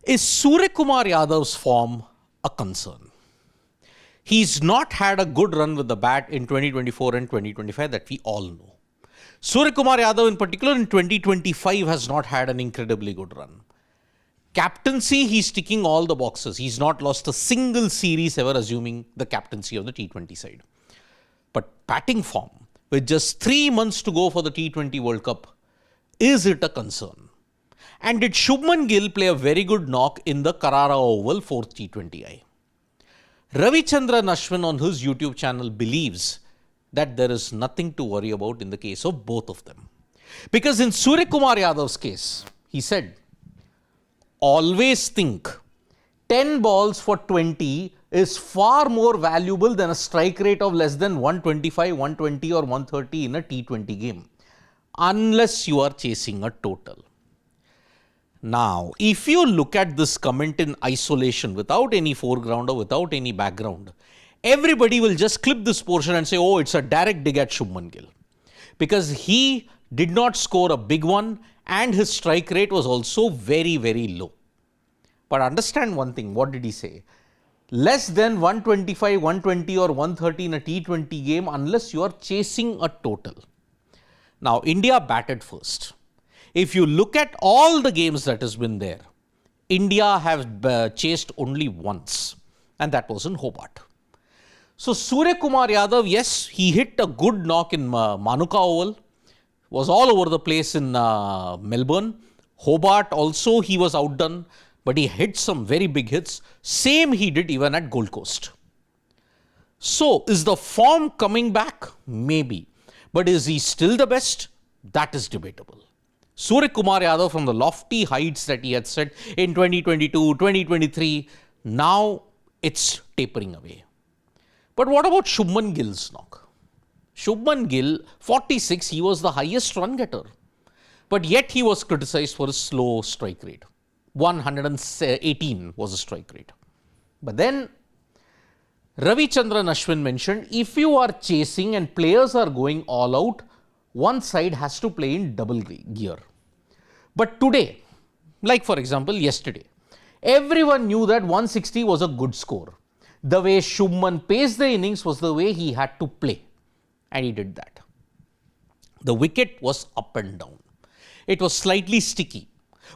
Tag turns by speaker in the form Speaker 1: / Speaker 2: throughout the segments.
Speaker 1: Is Suryakumar Yadav's form a concern? He's not had a good run with the bat in 2024 and 2025 that we all know. Suryakumar Yadav in particular in 2025 has not had an incredibly good run. Captaincy, he's ticking all the boxes. He's not lost a single series ever assuming the captaincy of the T20 side. But batting form, with just 3 months to go for the T20 World Cup, is it a concern? And did Shubman Gill play a very good knock in the Carrara Oval 4th T20I? Ravichandran Ashwin on his YouTube channel believes that there is nothing to worry about in the case of both of them. Because in Suryakumar Yadav's case, he said, always think 10 balls for 20 is far more valuable than a strike rate of less than 125, 120 or 130 in a T20 game, unless you are chasing a total. Now, if you look at this comment in isolation, without any foreground or without any background, everybody will just clip this portion and say, oh, it's a direct dig at Shubman Gill. Because he did not score a big one and his strike rate was also very, very low. But understand one thing, what did he say? Less than 125, 120 or 130 in a T20 game unless you are chasing a total. Now, India batted first. If you look at all the games that has been there, India have chased only once, and that was in Hobart. So Suryakumar Yadav, yes, he hit a good knock in Manuka Oval, was all over the place in Melbourne. Hobart also he was outdone, but he hit some very big hits. Same he did even at Gold Coast. So is the form coming back? Maybe. But is he still the best? That is debatable. Suryakumar Yadav from the lofty heights that he had set in 2022, 2023, now it's tapering away. But what about Shubman Gill's knock? Shubman Gill, 46, he was the highest run getter. But yet he was criticized for his slow strike rate. 118 was the strike rate. But then Ravichandran Ashwin mentioned, if you are chasing and players are going all out, one side has to play in double gear. But today, like for example yesterday, everyone knew that 160 was a good score. The way Shubman paced the innings was the way he had to play. And he did that. The wicket was up and down. It was slightly sticky.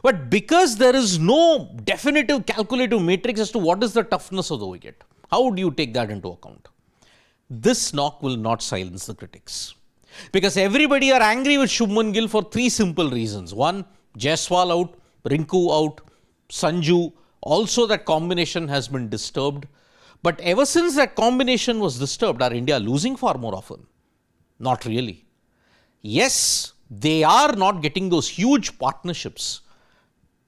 Speaker 1: But because there is no definitive calculative matrix as to what is the toughness of the wicket, how do you take that into account? This knock will not silence the critics. Because everybody are angry with Shubman Gill for 3 simple reasons. One, Jaiswal out, Rinku out, Sanju. Also that combination has been disturbed. But ever since that combination was disturbed, are India losing far more often? Not really. Yes, they are not getting those huge partnerships,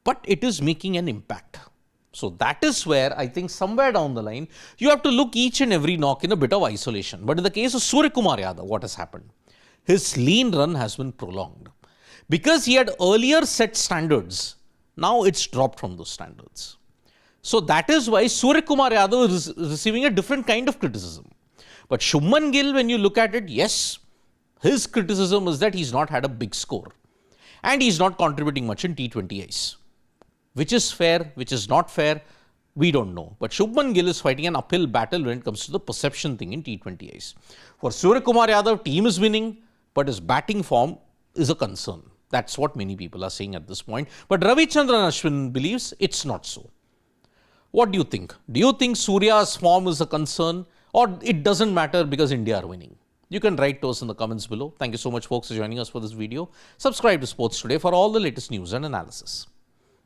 Speaker 1: but it is making an impact. So that is where I think somewhere down the line, you have to look each and every knock in a bit of isolation. But in the case of Suryakumar Yadav, what has happened? His lean run has been prolonged. Because he had earlier set standards, now it's dropped from those standards. So that is why Suryakumar Yadav is receiving a different kind of criticism. But Shubman Gill, when you look at it, yes, his criticism is that he's not had a big score. And he's not contributing much in T20Is. Which is fair, which is not fair, we don't know. But Shubman Gill is fighting an uphill battle when it comes to the perception thing in T20Is. For Suryakumar Yadav, team is winning, but his batting form is a concern. That's what many people are saying at this point. But Ravichandran Ashwin believes it's not so. What do you think? Do you think Surya's form is a concern, or it doesn't matter because India are winning? You can write to us in the comments below. Thank you so much folks for joining us for this video. Subscribe to Sports Today for all the latest news and analysis.